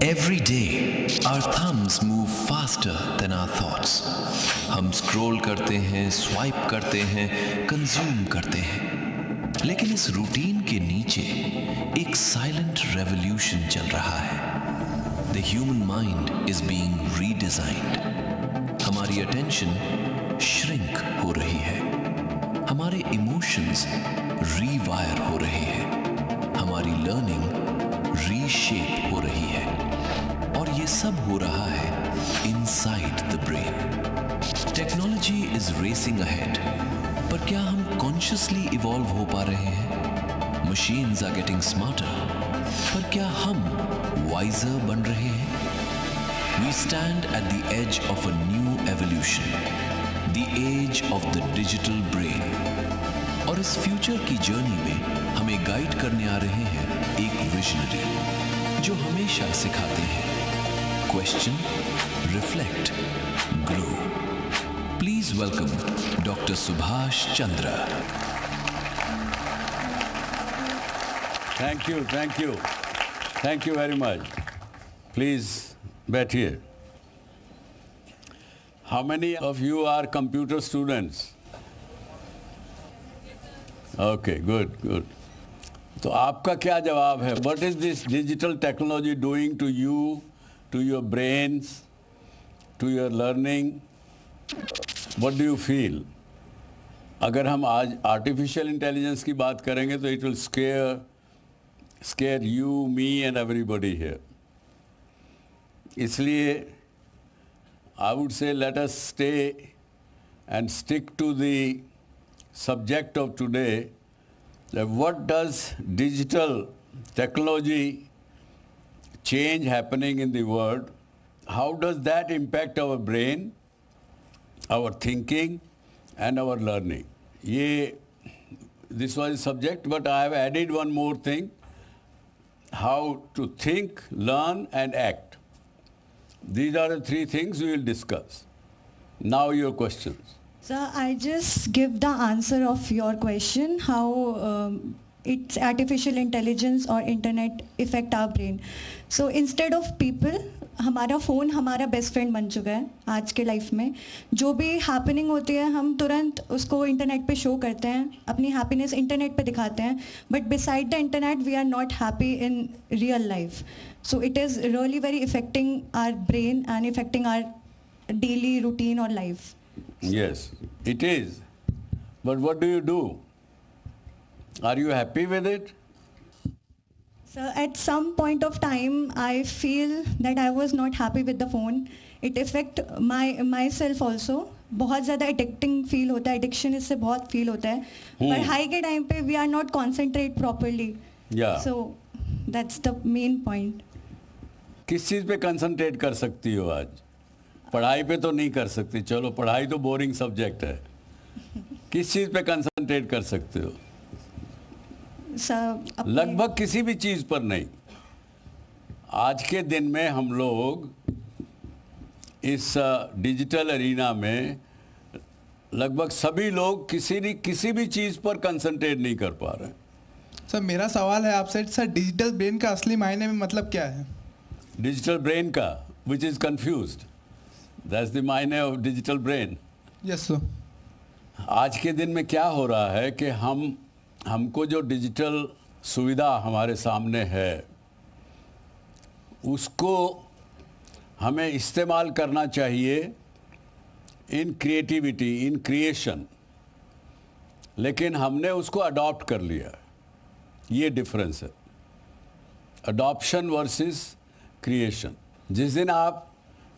Every day, our thumbs move faster than our thoughts. हम scroll करते हैं, swipe करते हैं, कंज्यूम करते हैं, लेकिन इस रूटीन के नीचे एक साइलेंट रेवोल्यूशन चल रहा है. The human mind is being redesigned. हमारी अटेंशन श्रिंक हो रही है, हमारे इमोशंस रीवायर हो रहे हैं, हमारी लर्निंग रीशेप हो रही है, और ये सब हो रहा है inside the brain. Technology is racing ahead, पर क्या हम कॉन्शियसली इवॉल्व हो पा रहे हैं? मशीन्स आर गेटिंग स्मार्टर, पर क्या हम वाइजर बन रहे हैं? We stand at the as of a new evolution, the as of the digital brain. और इस फ्यूचर की जर्नी में हमें गाइड करने आ रहे हैं एक विजनरी जो हमेशा सिखाते हैं: question, reflect, grow. Please welcome doctor Subhash Chandra. Thank you very much. Please bet here. How many of you are computer students? Okay, good. तो आपका क्या जवाब है? What is this digital technology doing to you, to your brains, to your learning? What do you feel? अगर हम आज artificial intelligence की बात करेंगे तो it will scare you, me and everybody here. इसलिए I would say let us stay and stick to the subject of today. That what does digital technology change happening in the world? How does that impact our brain, our thinking and our learning? This was the subject, but I have added one more thing: how to think, learn and act. These are the three things we will discuss. Now your questions. Sir, I just give the answer of your question, how it's artificial intelligence or internet affect our brain. So instead of people, हमारा phone हमारा best friend बन चुका है आज के life में. जो भी हैपनिंग होती है हम तुरंत उसको इंटरनेट पे शो करते हैं, अपनी हैप्पीनेस इंटरनेट पे दिखाते हैं, but beside the internet we are not happy in real life. So it is really very affecting our brain and affecting our daily routine और life. Yes, it is. But what do you do? Are you happy with it? So at some point of time, I feel that I was not happy with the phone. It affect myself also. बहुत ज़्यादा addicting feel होता है, addiction इससे बहुत feel होता है. पर high के time पे we are not concentrate properly. Yeah. So that's the main point. किस चीज़ पे concentrate कर सकती हो आज? पढ़ाई पे तो नहीं कर सकती, चलो पढ़ाई तो बोरिंग सब्जेक्ट है. किस चीज़ पे कंसंट्रेट कर सकते हो? लगभग किसी भी चीज़ पर नहीं. आज के दिन में हम लोग इस डिजिटल एरिना में लगभग सभी लोग किसी भी चीज़ पर कंसंट्रेट नहीं कर पा रहे. सर मेरा सवाल है आपसे, सर डिजिटल ब्रेन का असली मायने में मतलब क्या है? डिजिटल ब्रेन का, which is confused. That's the मायने of digital brain. Yes sir. आज के दिन में क्या हो रहा है कि हमको जो डिजिटल सुविधा हमारे सामने है उसको हमें इस्तेमाल करना चाहिए इन क्रिएटिविटी, इन क्रिएशन, लेकिन हमने उसको अडॉप्ट कर लिया. ये डिफरेंस है, अडॉप्शन वर्सेस क्रिएशन. जिस दिन आप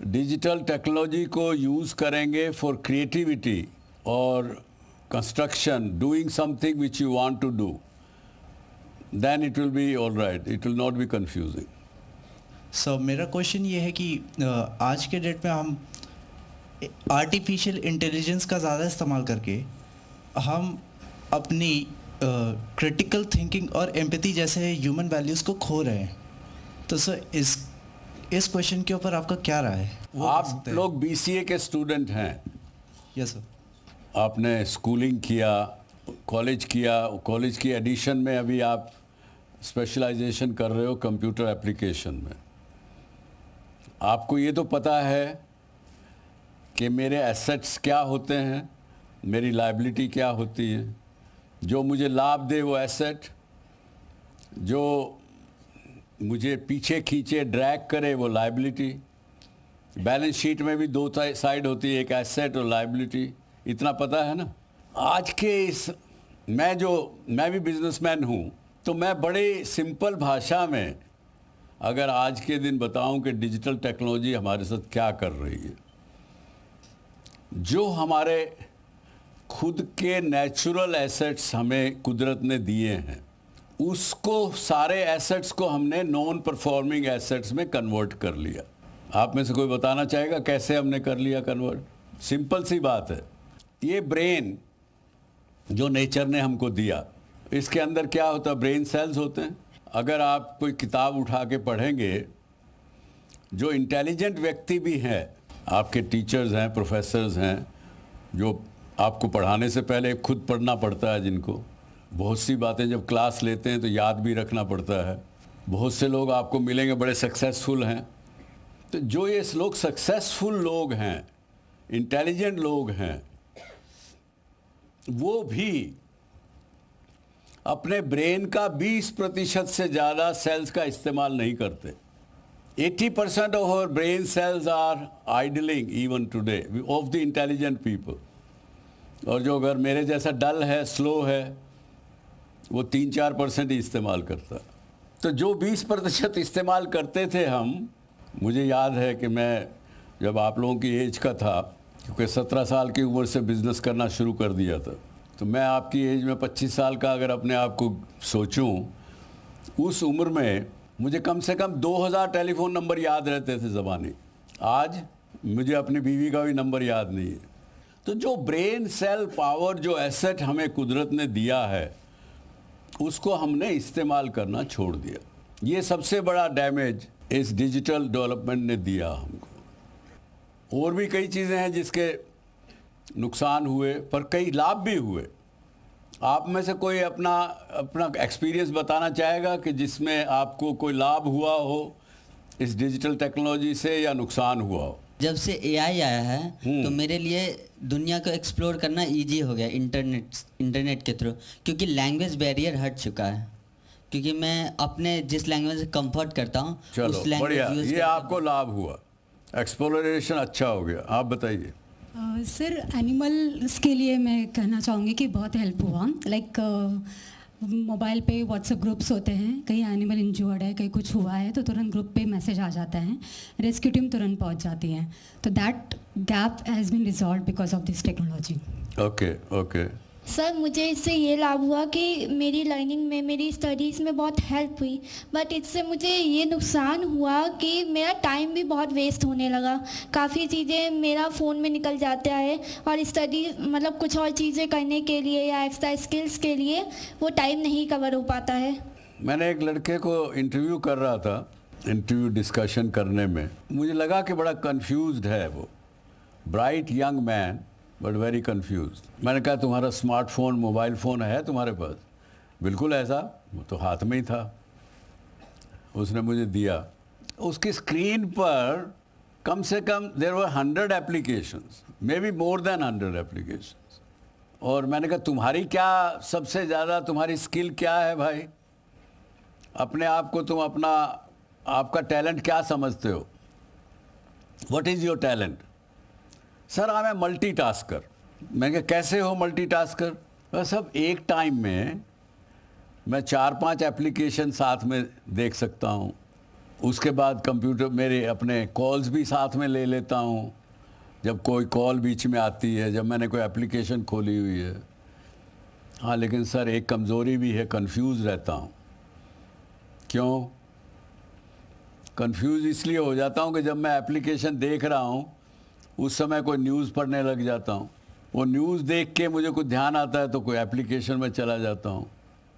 डिजिटल टेक्नोलॉजी को यूज़ करेंगे फॉर क्रिएटिविटी और construction, doing something which you want to do, then it will be all right, it will not be confusing. Sir मेरा क्वेश्चन ये है कि आज के डेट में हम आर्टिफिशियल इंटेलिजेंस का ज़्यादा इस्तेमाल करके हम अपनी क्रिटिकल थिंकिंग और एम्पैथी जैसे ह्यूमन वैल्यूज़ को खो रहे हैं. तो सर इस क्वेश्चन के ऊपर आपका क्या राय है? आप लोग BCA के स्टूडेंट हैं. Yes sir. आपने स्कूलिंग किया, कॉलेज किया, कॉलेज की एडिशन में अभी आप स्पेशलाइजेशन कर रहे हो कंप्यूटर एप्लीकेशन में, आपको ये तो पता है कि मेरे एसेट्स क्या होते हैं, मेरी लायबिलिटी क्या होती है, जो मुझे लाभ दे वो एसेट, जो मुझे पीछे खींचे ड्रैग करे वो लायबिलिटी। बैलेंस शीट में भी दो साइड होती है, एक एसेट और लायबिलिटी, इतना पता है ना। आज के इस मैं भी बिजनेसमैन हूँ, तो मैं बड़े सिंपल भाषा में अगर आज के दिन बताऊं कि डिजिटल टेक्नोलॉजी हमारे साथ क्या कर रही है, जो हमारे खुद के नेचुरल एसेट्स हमें कुदरत ने दिए हैं, उसको सारे एसेट्स को हमने नॉन परफॉर्मिंग एसेट्स में कन्वर्ट कर लिया। आप में से कोई बताना चाहेगा कैसे हमने कर लिया कन्वर्ट? सिंपल सी बात है, ये ब्रेन जो नेचर ने हमको दिया, इसके अंदर क्या होता है, ब्रेन सेल्स होते हैं। अगर आप कोई किताब उठा के पढ़ेंगे, जो इंटेलिजेंट व्यक्ति भी हैं, आपके टीचर्स हैं, प्रोफेसर्स हैं, जो आपको पढ़ाने से पहले खुद पढ़ना पड़ता है, जिनको बहुत सी बातें जब क्लास लेते हैं तो याद भी रखना पड़ता है। बहुत से लोग आपको मिलेंगे बड़े सक्सेसफुल हैं, तो जो ये लोग सक्सेसफुल लोग हैं, इंटेलिजेंट लोग हैं, वो भी अपने ब्रेन का 20% से ज़्यादा सेल्स का इस्तेमाल नहीं करते। 80% of our brain cells are idling even today of the intelligent people. और जो अगर मेरे जैसा डल है, स्लो है, वो 3-4% ही इस्तेमाल करता। तो जो 20% इस्तेमाल करते थे हम, मुझे याद है कि मैं जब आप लोगों की एज का था, क्योंकि 17 साल की उम्र से बिज़नेस करना शुरू कर दिया था, तो मैं आपकी एज में 25 साल का अगर अपने आप को सोचूं, उस उम्र में मुझे कम से कम 2000 टेलीफोन नंबर याद रहते थे ज़बानी। आज मुझे अपनी बीवी का भी नंबर याद नहीं है। तो जो ब्रेन सेल पावर, जो एसेट हमें कुदरत ने दिया है, उसको हमने इस्तेमाल करना छोड़ दिया। ये सबसे बड़ा डैमेज इस डिजिटल डेवलपमेंट ने दिया हमको। और भी कई चीज़ें हैं जिसके नुकसान हुए, पर कई लाभ भी हुए। आप में से कोई अपना एक्सपीरियंस बताना चाहेगा कि जिसमें आपको कोई लाभ हुआ हो इस डिजिटल टेक्नोलॉजी से, या नुकसान हुआ हो? जब से एआई आया है तो मेरे लिए दुनिया को एक्सप्लोर करना इजी हो गया इंटरनेट के थ्रू, क्योंकि लैंग्वेज बैरियर हट चुका है। क्योंकि मैं अपने जिस लैंग्वेज से कंफर्ट करता हूँ, चलो बढ़िया, ये आपको लाभ हुआ, एक्सप्लोरेशन अच्छा हो गया। आप बताइए। सर, एनिमल्स के लिए मैं कहना चाहूँगी कि बहुत हेल्प हुआ। लाइक मोबाइल पे व्हाट्सएप ग्रुप्स होते हैं, कहीं एनिमल इंजर्ड है, कहीं कुछ हुआ है, तो तुरंत ग्रुप पे मैसेज आ जाता है, रेस्क्यू टीम तुरंत पहुंच जाती है। तो that gap has been resolved because of this technology. Okay. Sir, मुझे इससे ये लाभ हुआ कि मेरी लर्निंग में, मेरी स्टडीज़ में बहुत हेल्प हुई, बट इससे मुझे ये नुकसान हुआ कि मेरा टाइम भी बहुत वेस्ट होने लगा। काफ़ी चीज़ें मेरा फ़ोन में निकल जाता है, और स्टडी मतलब कुछ और चीज़ें करने के लिए या एक्स्ट्रा स्किल्स के लिए वो टाइम नहीं कवर हो पाता है। मैंने एक लड़के को इंटरव्यू कर रहा था, इंटरव्यू डिस्कशन करने में मुझे लगा कि बड़ा कंफ्यूज्ड है वो, bright young man but very confuse. मैंने कहा, तुम्हारा स्मार्टफोन, मोबाइल फ़ोन है तुम्हारे पास? बिल्कुल ऐसा, वो तो हाथ में ही था। उसने मुझे दिया, उसकी स्क्रीन पर कम से कम there were 100 applications, may be more than 100 applications. और मैंने कहा, तुम्हारी क्या सबसे ज़्यादा तुम्हारी स्किल क्या है भाई? अपने आप को तुम आपका टैलेंट क्या समझते हो? What is your talent? Sir, I am multitasker. मैंने कहा, कैसे हो मल्टीटास्कर? बस अब एक टाइम में मैं 4-5 एप्लीकेशन साथ में देख सकता हूँ। उसके बाद कंप्यूटर मेरे अपने कॉल्स भी साथ में ले लेता हूँ, जब कोई कॉल बीच में आती है, जब मैंने कोई एप्लीकेशन खोली हुई है। हाँ, लेकिन सर एक कमज़ोरी भी है, कंफ्यूज रहता हूँ। क्यों कंफ्यूज? इसलिए हो जाता हूँ कि जब मैं एप्लीकेशन देख रहा हूँ उस समय कोई न्यूज़ पढ़ने लग जाता हूँ, वो न्यूज़ देख के मुझे कुछ ध्यान आता है तो कोई एप्लीकेशन में चला जाता हूँ।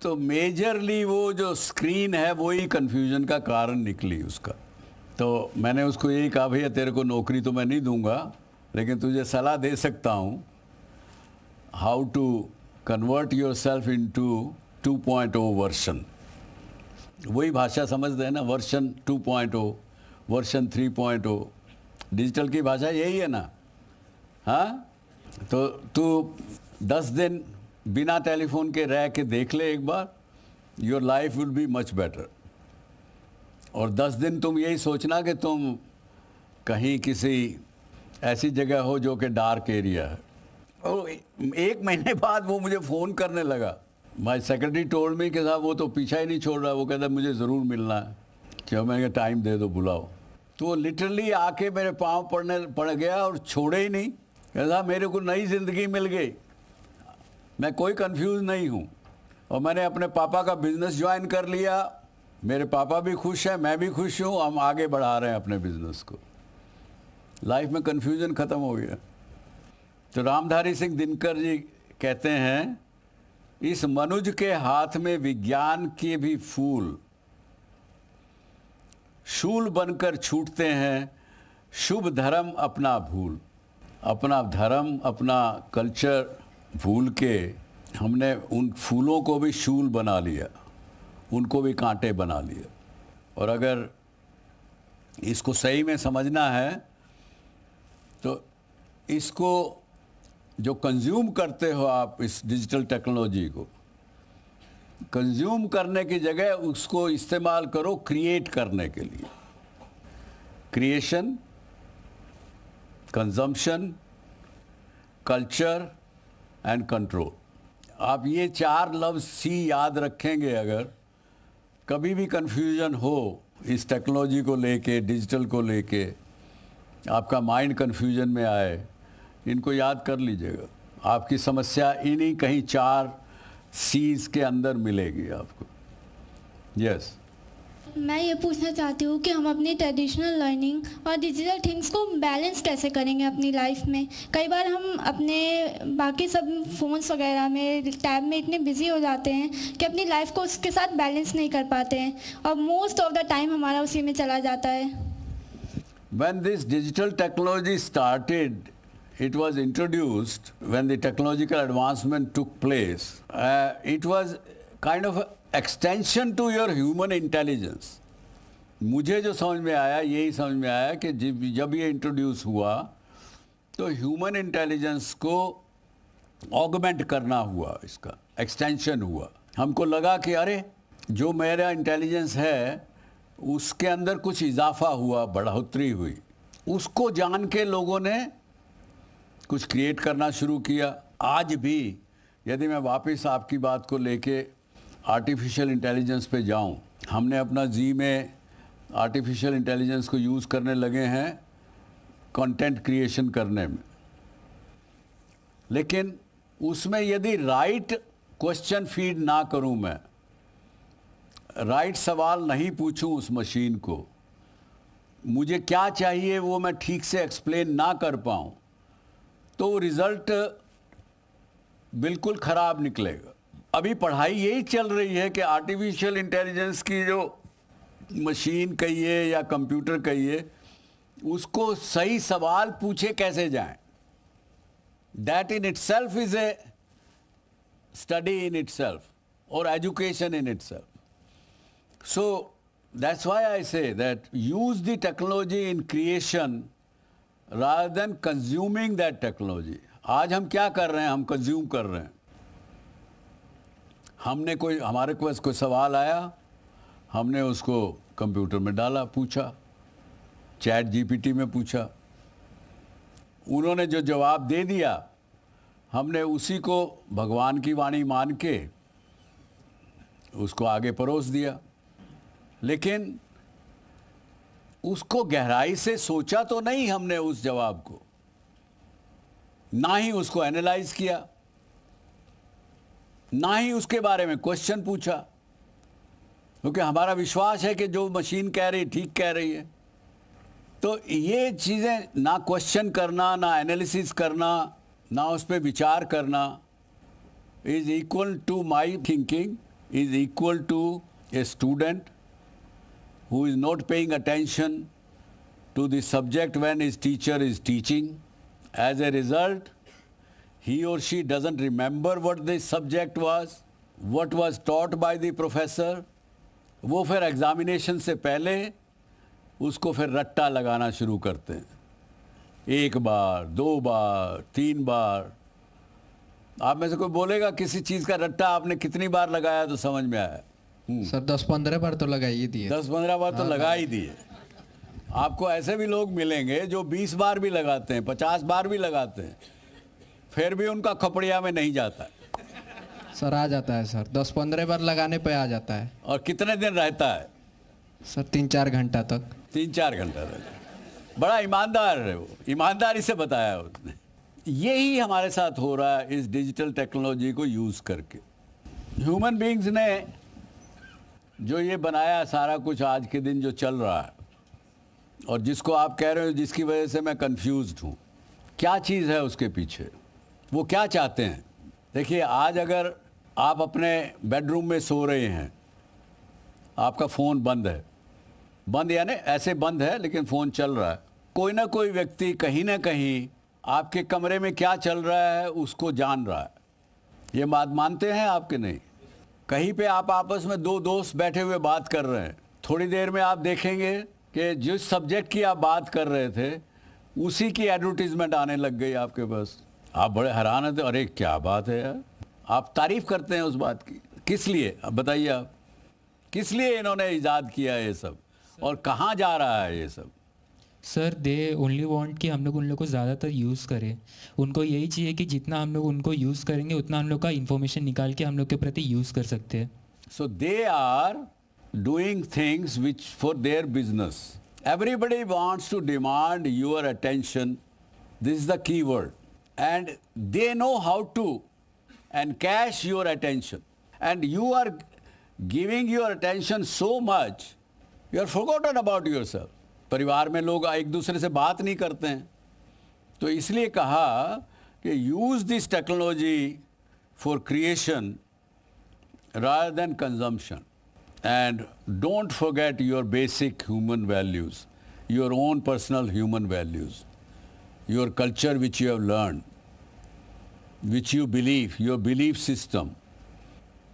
तो मेजरली वो जो स्क्रीन है वही कन्फ्यूजन का कारण निकली उसका। तो मैंने उसको यही कहा, भैया तेरे को नौकरी तो मैं नहीं दूंगा, लेकिन तुझे सलाह दे सकता हूँ how to convert yourself into 2.0 version. वही भाषा समझते हैं ना, वर्जन 2.0, वर्जन 3.0, डिजिटल की भाषा यही है ना। हाँ, तो तू 10 दिन बिना टेलीफोन के रह के देख ले एक बार, your life will be much better. और 10 दिन तुम यही सोचना कि तुम कहीं किसी ऐसी जगह हो जो कि डार्क एरिया है। और 1 महीने बाद वो मुझे फ़ोन करने लगा। माय सेक्रेटरी टोल्ड मी कि साहब वो तो पीछा ही नहीं छोड़ रहा, वो कहता मुझे ज़रूर मिलना है। क्या, मैंने कहा टाइम दे दो, बुलाओ। तो वो लिटरली आके मेरे पाँव पड़ गया और छोड़े ही नहीं। कहता मेरे को नई ज़िंदगी मिल गई, मैं कोई कंफ्यूज नहीं हूँ। और मैंने अपने पापा का बिज़नेस ज्वाइन कर लिया, मेरे पापा भी खुश हैं, मैं भी खुश हूँ, हम आगे बढ़ा रहे हैं अपने बिज़नेस को। लाइफ में कन्फ्यूजन ख़त्म हो गया। तो रामधारी सिंह दिनकर जी कहते हैं, इस मनुज के हाथ में विज्ञान के भी फूल शूल बनकर छूटते हैं, शुभ धर्म अपना भूल। अपना धर्म, अपना कल्चर भूल के हमने उन फूलों को भी शूल बना लिया, उनको भी कांटे बना लिया। और अगर इसको सही में समझना है तो इसको जो कंज्यूम करते हो आप, इस डिजिटल टेक्नोलॉजी को कंज्यूम करने की जगह उसको इस्तेमाल करो क्रिएट करने के लिए। Creation, consumption, culture and control. आप ये 4 लफ्ज़ सी याद रखेंगे, अगर कभी भी कंफ्यूजन हो इस टेक्नोलॉजी को लेके, डिजिटल को लेके, आपका माइंड कंफ्यूजन में आए, इनको याद कर लीजिएगा। आपकी समस्या इन्हीं कहीं 4 सीज़ के अंदर मिलेगी आपको। यस। मैं ये पूछना चाहती हूँ कि हम अपनी ट्रेडिशनल लर्निंग और डिजिटल थिंग्स को बैलेंस कैसे करेंगे अपनी लाइफ में। कई बार हम अपने बाकी सब फ़ोन्स वगैरह में, टैब में इतने बिजी हो जाते हैं कि अपनी लाइफ को उसके साथ बैलेंस नहीं कर पाते हैं और मोस्ट ऑफ द टाइम हमारा उसी में चला जाता है। When this digital technology started, it was introduced when the technological advancement took place. It was kind of an extension to your human intelligence. मुझे जो समझ में आया, यही समझ में आया कि जब ये इंट्रोड्यूस हुआ तो ह्यूमन इंटेलिजेंस को ऑगमेंट करना हुआ, इसका एक्सटेंशन हुआ। हमको लगा कि अरे जो मेरा इंटेलिजेंस है उसके अंदर कुछ इजाफा हुआ, बढ़ोतरी हुई। उसको जान के लोगों ने कुछ क्रिएट करना शुरू किया। आज भी यदि मैं वापस आपकी बात को लेके आर्टिफिशियल इंटेलिजेंस पे जाऊं, हमने अपना जी में आर्टिफिशियल इंटेलिजेंस को यूज़ करने लगे हैं कंटेंट क्रिएशन करने में। लेकिन उसमें यदि राइट क्वेश्चन फीड ना करूं, मैं राइट सवाल नहीं पूछूं उस मशीन को, मुझे क्या चाहिए वो मैं ठीक से एक्सप्लेन ना कर पाऊं, तो रिज़ल्ट बिल्कुल ख़राब निकलेगा। अभी पढ़ाई यही चल रही है कि आर्टिफिशियल इंटेलिजेंस की जो मशीन कहिए या कंप्यूटर कहिए, उसको सही सवाल पूछे कैसे जाएं। That in itself is a study in itself और education in itself. So that's why I say that use the technology in creation rather than consuming that technology. आज हम क्या कर रहे हैं? हम कंज्यूम कर रहे हैं। हमारे पास कोई सवाल आया, हमने उसको कंप्यूटर में डाला, पूछा, चैट जीपीटी में पूछा, उन्होंने जो जवाब दे दिया, हमने उसी को भगवान की वाणी मान के उसको आगे परोस दिया। लेकिन उसको गहराई से सोचा तो नहीं हमने उस जवाब को, ना ही उसको एनालाइज किया, ना ही उसके बारे में क्वेश्चन पूछा, क्योंकि हमारा विश्वास है कि जो मशीन कह रही ठीक कह रही है। तो ये चीज़ें ना क्वेश्चन करना, ना एनालिसिस करना, ना उस पर विचार करना is equal to my thinking is equal to a student who is not paying attention to the subject when his teacher is teaching. As a result, he or she doesn't remember what the subject was, what was taught by the professor, वो फिर examination से पहले उसको फिर रट्टा लगाना शुरू करते हैं, 1 बार 2 बार 3 बार। आप में से कोई बोलेगा किसी चीज़ का रट्टा आपने कितनी बार लगाया तो समझ में आया? सर 10-15 बार तो लगा ही दिए। 10-15 बार तो लगा ही दिए। आपको ऐसे भी लोग मिलेंगे जो 20 बार भी लगाते हैं, 50 बार भी लगाते हैं, फिर भी उनका खपड़िया में नहीं जाता। सर आ जाता है सर, 10-15 बार लगाने पे आ जाता है। और कितने दिन रहता है? सर 3-4 घंटा तक। 3-4 घंटा रहता है। बड़ा ईमानदार है वो, ईमानदारी से बताया उसने। यही हमारे साथ हो रहा है इस डिजिटल टेक्नोलॉजी को यूज़ करके। ह्यूमन बींग्स ने जो ये बनाया सारा कुछ आज के दिन जो चल रहा है, और जिसको आप कह रहे हो जिसकी वजह से मैं कंफ्यूज्ड हूँ, क्या चीज़ है उसके पीछे, वो क्या चाहते हैं? देखिए, आज अगर आप अपने बेडरूम में सो रहे हैं, आपका फ़ोन बंद है, बंद यानी ऐसे बंद है लेकिन फ़ोन चल रहा है, कोई ना कोई व्यक्ति कहीं ना कहीं आपके कमरे में क्या चल रहा है उसको जान रहा है। ये बात मानते हैं आपके? नहीं। कहीं पे आप आपस में 2 दोस्त बैठे हुए बात कर रहे हैं, थोड़ी देर में आप देखेंगे कि जिस सब्जेक्ट की आप बात कर रहे थे उसी की एडवर्टीजमेंट आने लग गई आपके पास। आप बड़े हैरान हैं, अरे क्या बात है यार। आप तारीफ़ करते हैं उस बात की, किस लिए? अब बताइए आप, किस लिए इन्होंने ईजाद किया ये सब और कहाँ जा रहा है ये सब? सर दे ओनली वांट कि हम लोग उन लोग को ज़्यादातर यूज़ करें। उनको यही चाहिए कि जितना हम लोग उनको यूज़ करेंगे उतना हम लोग का इन्फॉर्मेशन निकाल के हम लोग के प्रति यूज़ कर सकते हैं। So they are doing things which for their business. Everybody wants to demand your attention, this is the key word, and they know how to encash your attention, and you are giving your attention so much you are forgotten about yourself. परिवार में लोग एक दूसरे से बात नहीं करते हैं, तो इसलिए कहा कि use this technology for creation rather than consumption, and don't forget your basic human values, your own personal human values, your culture which you have learned, which you believe, your belief system.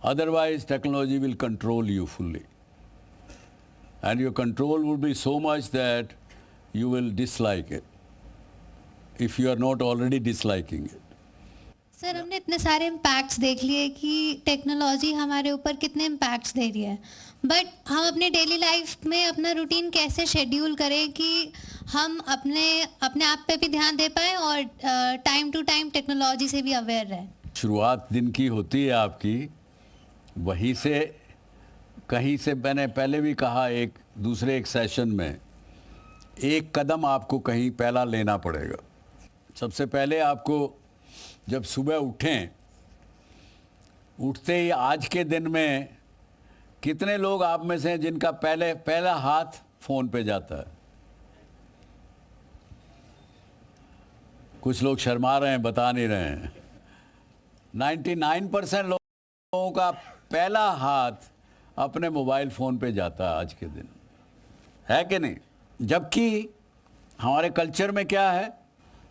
Otherwise technology will control you fully, and your control will be so much that you will dislike it if you are not already disliking it. Sir, हमने इतने सारे impacts देख लिए कि technology हमारे ऊपर कितने impacts दे रही है, बट हम अपने डेली लाइफ में अपना रूटीन कैसे शेड्यूल करें कि हम अपने आप पे भी ध्यान दे पाएँ और टाइम टू टाइम टेक्नोलॉजी से भी अवेयर रहें। शुरुआत दिन की होती है आपकी, वहीं से कहीं से, मैंने पहले भी कहा एक सेशन में, एक कदम आपको कहीं पहला लेना पड़ेगा। सबसे पहले आपको जब सुबह उठें, उठते ही आज के दिन में कितने लोग आप में से हैं जिनका पहला हाथ फ़ोन पे जाता है? कुछ लोग शर्मा रहे हैं, बता नहीं रहे हैं। 99% लोगों का पहला हाथ अपने मोबाइल फ़ोन पे जाता है आज के दिन, है कि नहीं? जबकि हमारे कल्चर में क्या है?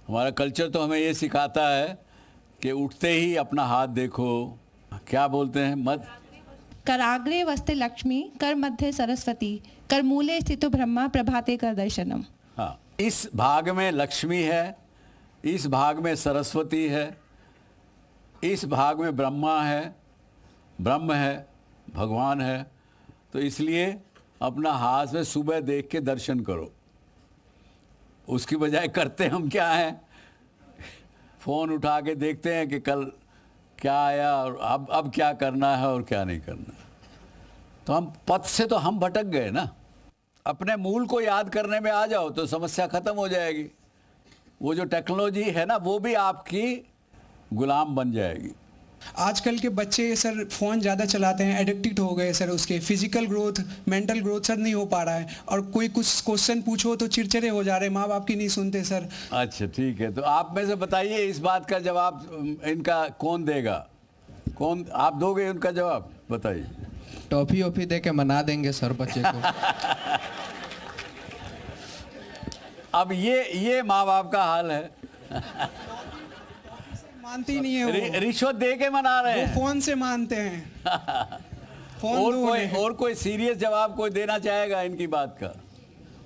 हमारा कल्चर तो हमें ये सिखाता है कि उठते ही अपना हाथ देखो, क्या बोलते हैं, मत कराग्रे वस्ते लक्ष्मी, कर मध्य सरस्वती, कर मूले स्थितो ब्रह्मा, प्रभाते कर दर्शनम। हाँ, इस भाग में लक्ष्मी है, इस भाग में सरस्वती है, इस भाग में ब्रह्मा है, ब्रह्म है, भगवान है। तो इसलिए अपना हाथ में सुबह देख के दर्शन करो। उसकी बजाय करते हम क्या हैं? फ़ोन उठा के देखते हैं कि कल क्या आया और अब क्या करना है और क्या नहीं करना। तो हम पथ से तो हम भटक गए ना। अपने मूल को याद करने में आ जाओ तो समस्या ख़त्म हो जाएगी। वो जो टेक्नोलॉजी है ना, वो भी आपकी गुलाम बन जाएगी। आजकल के बच्चे सर फ़ोन ज़्यादा चलाते हैं, एडिक्टेड हो गए सर। उसके physical growth, mental growth sir नहीं हो पा रहा है, और कोई कुछ क्वेश्चन पूछो तो चिड़चिड़े हो जा रहे हैं, माँ बाप की नहीं सुनते सर। अच्छा ठीक है, तो आप में से बताइए इस बात का जवाब इनका कौन देगा? कौन आप दोगे उनका जवाब? बताइए। टॉफी वॉफी दे के मना देंगे सर बच्चे को। अब ये माँ बाप का हाल है। मानती नहीं है वो, रिश्वत दे के मना रहे हैं, वो फोन से मानते हैं। और कोई सीरियस जवाब कोई देना चाहेगा इनकी बात का?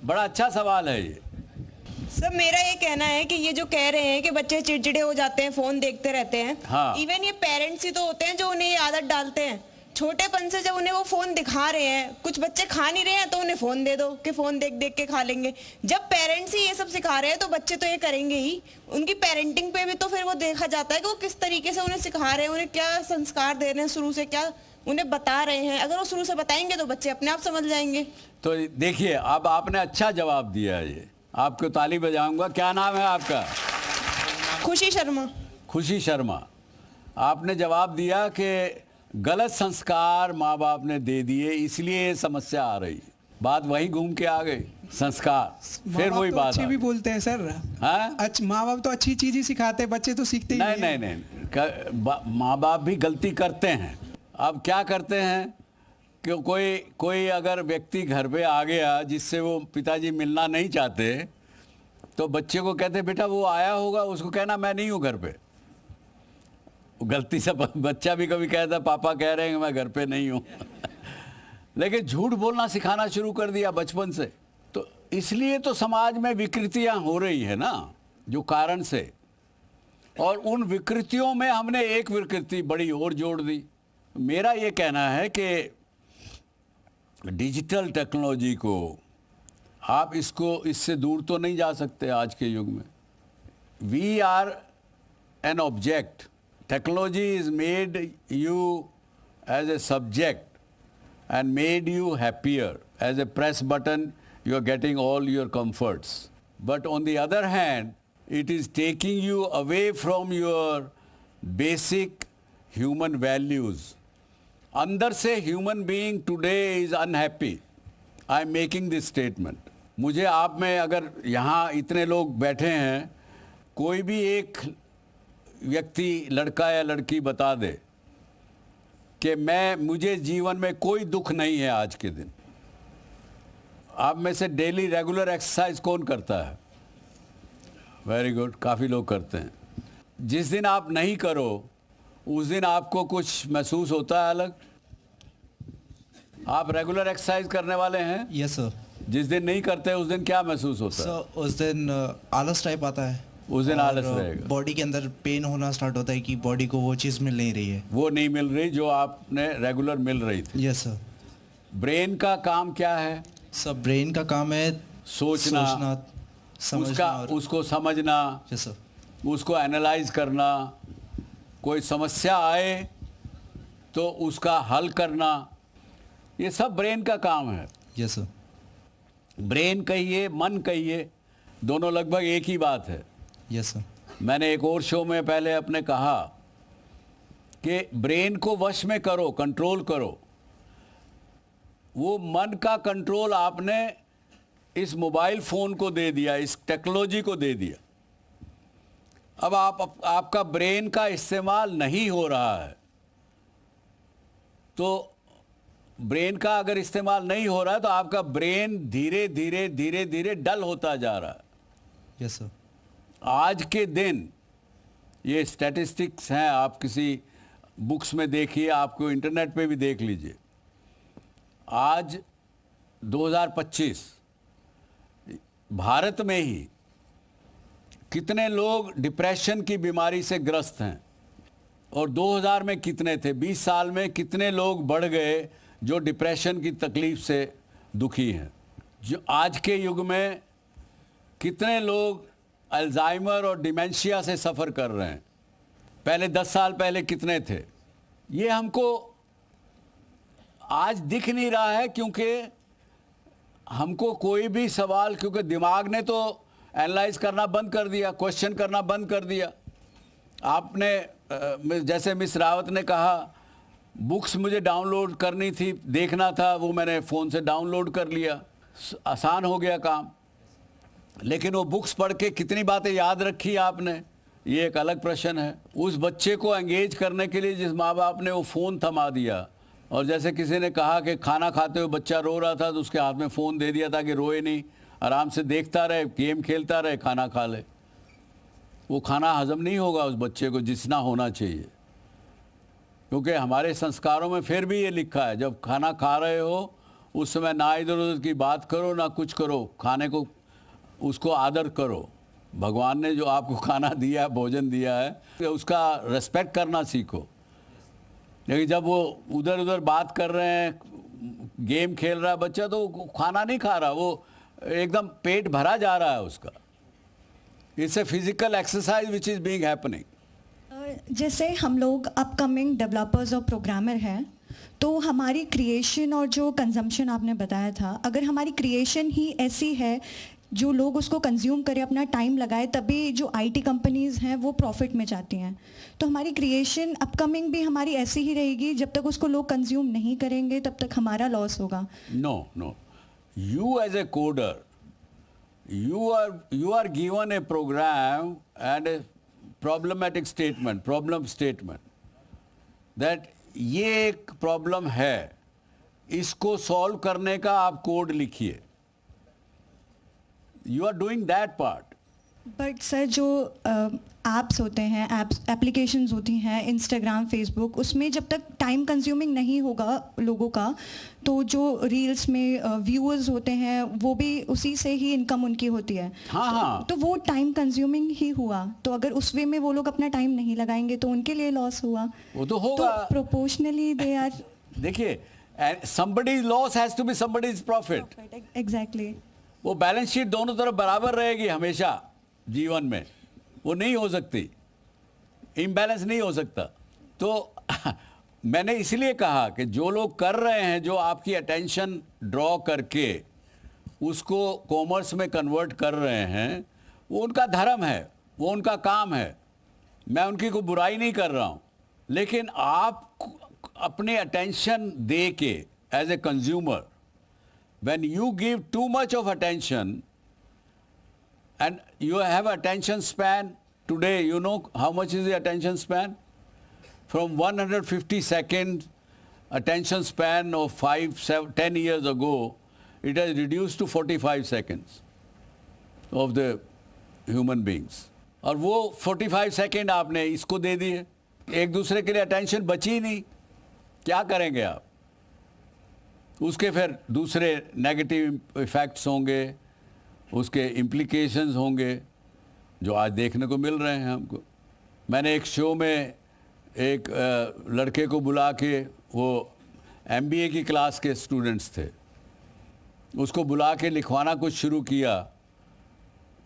बड़ा अच्छा सवाल है ये। सर मेरा ये कहना है कि ये जो कह रहे हैं कि बच्चे चिड़चिड़े हो जाते हैं, फोन देखते रहते हैं, हाँ। इवन ये पेरेंट्स ही तो होते हैं जो उन्हें ये आदत डालते हैं छोटेपन से। जब उन्हें वो फोन दिखा रहे हैं, कुछ बच्चे खा नहीं रहे हैं तो उन्हें फोन दे दो कि फोन देख देख के खा लेंगे। जब पेरेंट्स ही ये सब सिखा रहे हैं तो बच्चे तो ये करेंगे ही। उनकी पेरेंटिंग पे भी तो फिर वो देखा जाता है कि वो किस तरीके से उन्हें सिखा रहे हैं, उन्हें क्या संस्कार दे रहे हैं, शुरू से क्या उन्हें बता रहे हैं। अगर वो शुरू से बताएंगे तो बच्चे अपने आप समझ जाएंगे। तो देखिए, अब आपने अच्छा जवाब दिया है, ये आपको ताली बजाऊंगा। क्या नाम है आपका? खुशी शर्मा। खुशी शर्मा, आपने जवाब दिया कि गलत संस्कार माँ बाप ने दे दिए, इसलिए ये समस्या आ रही है। बात वही घूम के आ गई, संस्कार। फिर वही बात अच्छे भी बोलते हैं सर। माँ बाप तो अच्छी चीज ही सिखाते हैं, बच्चे तो सीखते ही नहीं। माँ बाप भी गलती करते हैं। अब क्या करते हैं कि कोई अगर व्यक्ति घर पे आ गया जिससे वो पिताजी मिलना नहीं चाहते, तो बच्चे को कहते बेटा वो आया होगा, उसको कहना मैं नहीं हूँ घर पे। गलती से बच्चा भी कभी कहता पापा कह रहे हैं मैं घर पे नहीं हूँ लेकिन झूठ बोलना सिखाना शुरू कर दिया बचपन से। तो इसलिए तो समाज में विकृतियां हो रही है ना, जो कारण से। और उन विकृतियों में हमने एक विकृति बड़ी और जोड़ दी। मेरा ये कहना है कि डिजिटल टेक्नोलॉजी को आप इससे दूर तो नहीं जा सकते आज के युग में। We are an object. Technology is made you as a subject and made you happier. As a press button, you are getting all your comforts. But on the other hand, it is taking you away from your basic human values. अंदर से human being today is unhappy. I am making this statement. मुझे आप में अगर यहाँ इतने लोग बैठे हैं, कोई भी एक व्यक्ति लड़का या लड़की बता दे कि मुझे जीवन में कोई दुख नहीं है आज के दिन। आप में से डेली रेगुलर एक्सरसाइज कौन करता है? वेरी गुड, काफ़ी लोग करते हैं। जिस दिन आप नहीं करो उस दिन आपको कुछ महसूस होता है अलग? आप रेगुलर एक्सरसाइज करने वाले हैं? Yes sir. जिस दिन नहीं करते उस दिन क्या महसूस होता है? सर उस दिन आलस टाइप आता है। उस दिन आलस रहेगा। बॉडी के अंदर पेन होना स्टार्ट होता है कि बॉडी को वो चीज़ मिल नहीं रही है, वो नहीं मिल रही जो आपने रेगुलर मिल रही थी। Yes sir. ब्रेन का काम क्या है? सर ब्रेन का काम है सोचना समझना, उसको समझना, यस सर, उसको एनालाइज करना, कोई समस्या आए तो उसका हल करना, ये सब ब्रेन का काम है। Yes sir. ब्रेन कहिए मन कहिए, दोनों लगभग एक ही बात है। Yes sir. मैंने एक और शो में पहले अपने कहा कि ब्रेन को वश में करो, कंट्रोल करो। वो मन का कंट्रोल आपने इस मोबाइल फ़ोन को दे दिया, इस टेक्नोलॉजी को दे दिया। अब आपका ब्रेन का इस्तेमाल नहीं हो रहा है, तो ब्रेन का अगर इस्तेमाल नहीं हो रहा है तो आपका ब्रेन धीरे धीरे धीरे धीरे डल होता जा रहा है। Yes sir. आज के दिन ये स्टैटिस्टिक्स हैं, आप किसी बुक्स में देखिए, आपको इंटरनेट पे भी देख लीजिए। आज 2025 भारत में ही कितने लोग डिप्रेशन की बीमारी से ग्रस्त हैं और 2000 में कितने थे, 20 साल में कितने लोग बढ़ गए जो डिप्रेशन की तकलीफ से दुखी हैं। जो आज के युग में कितने लोग अल्जाइमर और डिमेंशिया से सफ़र कर रहे हैं, पहले 10 साल पहले कितने थे। ये हमको आज दिख नहीं रहा है क्योंकि हमको कोई भी सवाल, क्योंकि दिमाग ने तो एनालाइज करना बंद कर दिया, क्वेश्चन करना बंद कर दिया। आपने जैसे मिस रावत ने कहा, बुक्स मुझे डाउनलोड करनी थी, देखना था, वो मैंने फ़ोन से डाउनलोड कर लिया, आसान हो गया काम। लेकिन वो बुक्स पढ़ के कितनी बातें याद रखी आपने, ये एक अलग प्रश्न है। उस बच्चे को एंगेज करने के लिए जिस माँ बाप ने वो फ़ोन थमा दिया, और जैसे किसी ने कहा कि खाना खाते हुए बच्चा रो रहा था तो उसके हाथ में फ़ोन दे दिया ताकि रोए नहीं, आराम से देखता रहे, गेम खेलता रहे, खाना खा ले। वो खाना हजम नहीं होगा उस बच्चे को जितना होना चाहिए। क्योंकि हमारे संस्कारों में फिर भी ये लिखा है, जब खाना खा रहे हो उस समय ना इधर उधर की बात करो ना कुछ करो, खाने को उसको आदर करो। भगवान ने जो आपको खाना दिया है, भोजन दिया है, उसका रेस्पेक्ट करना सीखो। लेकिन जब वो उधर उधर बात कर रहे हैं, गेम खेल रहा है बच्चा, तो खाना नहीं खा रहा, वो एकदम पेट भरा जा रहा है उसका। It's a physical exercise which is being happening. जैसे हम लोग अपकमिंग डेवलपर्स और प्रोग्रामर हैं, तो हमारी क्रिएशन और जो कंजम्पशन आपने बताया था, अगर हमारी क्रिएशन ही ऐसी है जो लोग उसको कंज्यूम करें, अपना टाइम लगाए, तभी जो आईटी कंपनीज़ हैं वो प्रॉफिट में जाती हैं। तो हमारी क्रिएशन अपकमिंग भी हमारी ऐसी ही रहेगी, जब तक उसको लोग कंज्यूम नहीं करेंगे तब तक हमारा लॉस होगा। No, you as a coder, you are given a program and a problematic statement, problem statement, that ये एक प्रॉब्लम है, इसको सॉल्व करने का आप कोड लिखिए। You are doing that part. But sir, जो ऐप्स होते हैं, एप्लीकेशंस होती हैं, इंस्टाग्राम, फेसबुक, उसमें जब तक टाइम कंज्यूमिंग नहीं होगा लोगों का, तो जो रील्स में व्यूअर्स होते हैं वो भी उसी से ही इनकम उनकी होती है। हाँ। तो वो टाइम कंज्यूमिंग ही हुआ। तो अगर उस वे में वो लोग अपना टाइम नहीं लगाएंगे तो उनके लिए लॉस हुआ। वो तो होगा। तो प्रोपोर्शनली दे आर, देखिए, somebody's loss has to be somebody's profit। Exactly. वो बैलेंस शीट दोनों तरफ बराबर रहेगी हमेशा जीवन में, वो नहीं हो सकती, इम्बैलेंस नहीं हो सकता। तो मैंने इसलिए कहा कि जो लोग कर रहे हैं, जो आपकी अटेंशन ड्रॉ करके उसको कॉमर्स में कन्वर्ट कर रहे हैं, वो उनका धर्म है, वो उनका काम है, मैं उनकी कोई बुराई नहीं कर रहा हूँ। लेकिन आप अपने अटेंशन दे के as a consumer, when you give too much of attention and you have attention span today, you know how much is the attention span? From 150 second attention span of 5, 7, 10 years ago, it has reduced to 45 seconds of the human beings. और वो 45 second आपने इसको दे दिए, एक दूसरे के लिए attention बची नहीं, क्या करेंगे आप? उसके फिर दूसरे नेगेटिव इफ़ेक्ट्स होंगे, उसके इम्प्लीकेशंस होंगे जो आज देखने को मिल रहे हैं हमको। मैंने एक शो में एक लड़के को बुला के, वो MBA की क्लास के स्टूडेंट्स थे, उसको बुला के लिखवाना कुछ शुरू किया।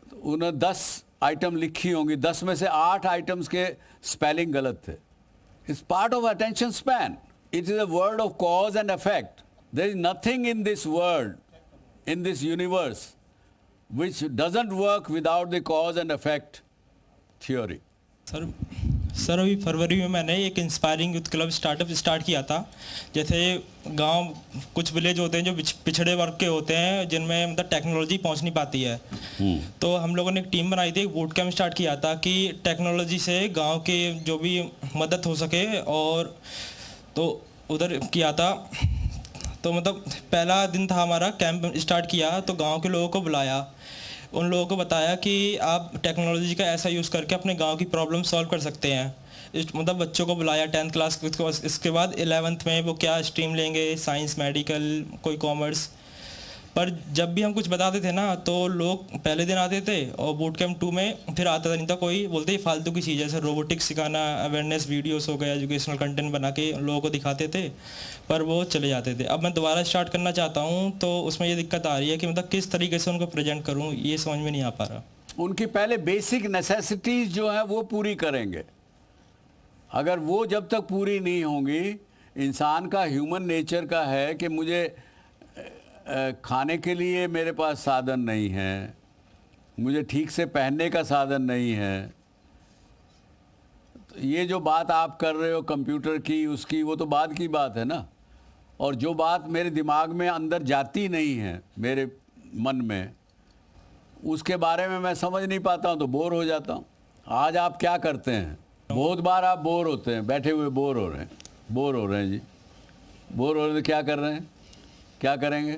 तो उन्होंने 10 आइटम लिखी होंगी, 10 में से 8 आइटम्स के स्पेलिंग गलत थे। It's part of attention span. It is a word of cause and effect. There is nothing in this world, in this universe, which doesn't work without the cause and effect theory. Sir अभी फरवरी में मैंने एक inspiring youth club startup start किया था। जैसे गांव, कुछ village होते हैं जो पिछड़े वर्ग के होते हैं, जिनमें मतलब टेक्नोलॉजी पहुंच नहीं पाती है। तो हम लोगों ने एक टीम बनाई थी, एक बूट कैंप स्टार्ट किया था कि टेक्नोलॉजी से गाँव के जो भी मदद हो सके, और तो उधर किया था। तो मतलब पहला दिन था हमारा, कैंप स्टार्ट किया तो गांव के लोगों को बुलाया, उन लोगों को बताया कि आप टेक्नोलॉजी का ऐसा यूज़ करके अपने गांव की प्रॉब्लम सॉल्व कर सकते हैं। मतलब बच्चों को बुलाया 10th क्लास, इसके बाद 11th में वो क्या स्ट्रीम लेंगे, साइंस, मेडिकल, कोई कॉमर्स। पर जब भी हम कुछ बताते थे ना, तो लोग पहले दिन आते थे और बूट कैंप 2 में फिर आता नहीं था कोई, बोलते ही फालतू की चीज़, जैसे रोबोटिक्स सिखाना, अवेयरनेस वीडियोस हो गए, एजुकेशनल कंटेंट बना के लोगों को दिखाते थे, पर वो चले जाते थे। अब मैं दोबारा स्टार्ट करना चाहता हूँ, तो उसमें ये दिक्कत आ रही है कि मतलब किस तरीके से उनको प्रेजेंट करूँ, ये समझ में नहीं आ पा रहा। उनकी पहले बेसिक नेसेसिटीज़ जो है वो पूरी करेंगे। अगर वो जब तक पूरी नहीं होंगी, इंसान का ह्यूमन नेचर का है कि मुझे खाने के लिए मेरे पास साधन नहीं है, मुझे ठीक से पहनने का साधन नहीं है। तो ये जो बात आप कर रहे हो कंप्यूटर की, उसकी, वो तो बाद की बात है ना। और जो बात मेरे दिमाग में अंदर जाती नहीं है, मेरे मन में, उसके बारे में मैं समझ नहीं पाता हूँ, तो बोर हो जाता हूँ। आज आप क्या करते हैं? बहुत बार आप बोर होते हैं, बैठे हुए बोर हो रहे हैं जी, बोर हो रहे हैं, तो क्या कर रहे हैं, क्या करेंगे?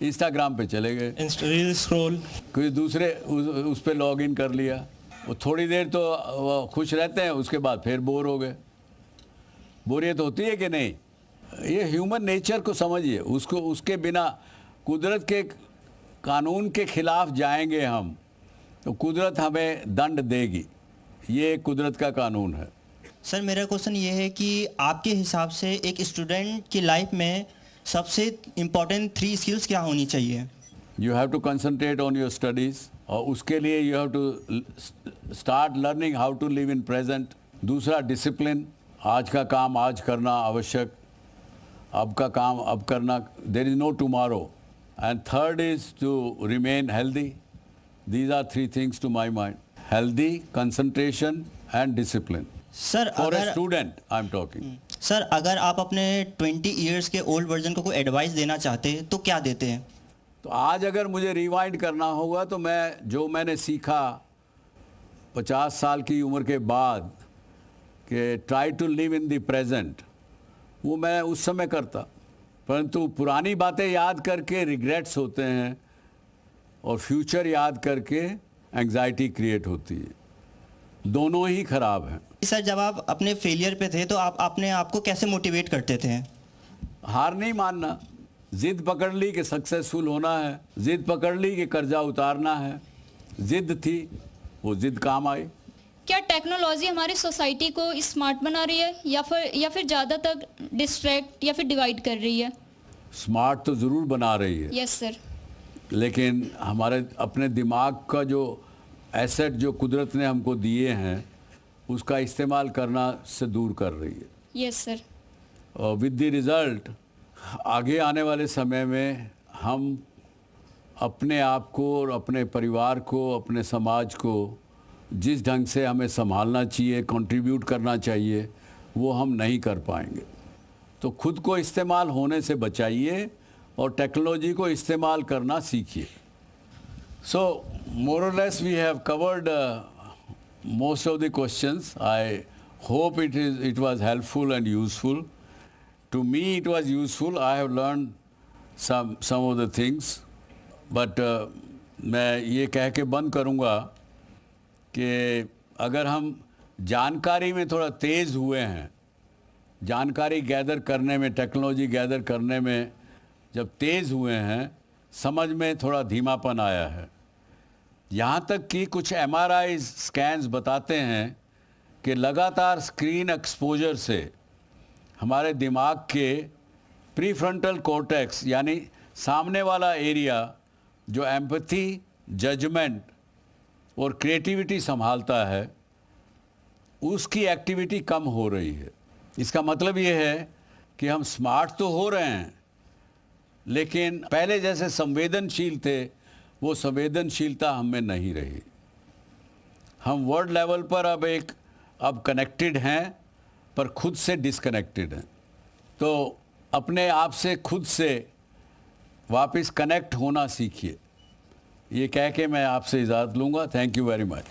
इंस्टाग्राम पे चले गए, रील स्क्रॉल, कोई दूसरे उस पर लॉग इन कर लिया। वो थोड़ी देर तो खुश रहते हैं, उसके बाद फिर बोर हो गए। बोरियत होती है कि नहीं? ये ह्यूमन नेचर को समझिए, उसको उसके बिना कुदरत के कानून के खिलाफ जाएंगे हम तो कुदरत हमें दंड देगी, ये कुदरत का कानून है। सर मेरा क्वेश्चन ये है कि आपके हिसाब से एक स्टूडेंट की लाइफ में सबसे इम्पोर्टेंट 3 स्किल्स क्या होनी चाहिए? You have to concentrate on your studies, और उसके लिए you have to start learning how to live in present. दूसरा डिसिप्लिन, आज का काम आज करना आवश्यक, अब का काम अब करना, there is no tomorrow. And third is to remain healthy. These are 3 things to my mind, healthy, concentration and discipline. Sir for अगर a student I am talking. Sir अगर आप अपने 20 ईयर्स के ओल्ड वर्जन को कोई advice देना चाहते तो क्या देते हैं? तो आज अगर मुझे रिवाइंड करना होगा तो मैं जो मैंने सीखा 50 साल की उम्र के बाद कि try to live in the present, वो मैं उस समय करता। परंतु पुरानी बातें याद करके रिग्रेट्स होते हैं और फ्यूचर याद करके एंग्जाइटी क्रिएट होती है, दोनों ही खराब हैं। सर जब आप अपने फेलियर पे थे तो आप अपने आप को कैसे मोटिवेट करते थे? हार नहीं मानना, जिद पकड़ ली कि सक्सेसफुल होना है, जिद पकड़ ली कि कर्जा उतारना है, जिद थी, वो जिद काम आई। क्या टेक्नोलॉजी हमारी सोसाइटी को स्मार्ट बना रही है या फिर ज़्यादातर डिस्ट्रैक्ट या फिर डिवाइड कर रही है? स्मार्ट तो ज़रूर बना रही है। Yes sir. लेकिन हमारे अपने दिमाग का जो एसेट जो कुदरत ने हमको दिए हैं उसका इस्तेमाल करना से दूर कर रही है। Yes sir. और विद द रिज़ल्ट आगे आने वाले समय में हम अपने आप को और अपने परिवार को, अपने समाज को जिस ढंग से हमें संभालना चाहिए, कंट्रीब्यूट करना चाहिए, वो हम नहीं कर पाएंगे। तो खुद को इस्तेमाल होने से बचाइए और टेक्नोलॉजी को इस्तेमाल करना सीखिए। So more or less we have covered most of the questions. I hope it was helpful and useful. To me it was useful. I have learned some of the things. But मैं ये कह के बंद करूँगा कि अगर हम जानकारी में थोड़ा तेज़ हुए हैं, जानकारी गैदर करने में, टेक्नोलॉजी गैदर करने में जब तेज़ हुए हैं, समझ में थोड़ा धीमापन आया है। यहाँ तक कि कुछ MRI स्कैन्स बताते हैं कि लगातार स्क्रीन एक्सपोजर से हमारे दिमाग के प्रीफ्रंटल कॉर्टेक्स यानी सामने वाला एरिया जो एम्पैथी, जजमेंट और क्रिएटिविटी संभालता है, उसकी एक्टिविटी कम हो रही है। इसका मतलब ये है कि हम स्मार्ट तो हो रहे हैं लेकिन पहले जैसे संवेदनशील थे वो संवेदनशीलता हमें नहीं रही। हम वर्ल्ड लेवल पर अब कनेक्टेड हैं पर खुद से डिस्कनेक्टेड हैं। तो अपने आप से खुद से वापस कनेक्ट होना सीखिए। ये कह के मैं आपसे इजाज़त लूँगा। Thank you very much.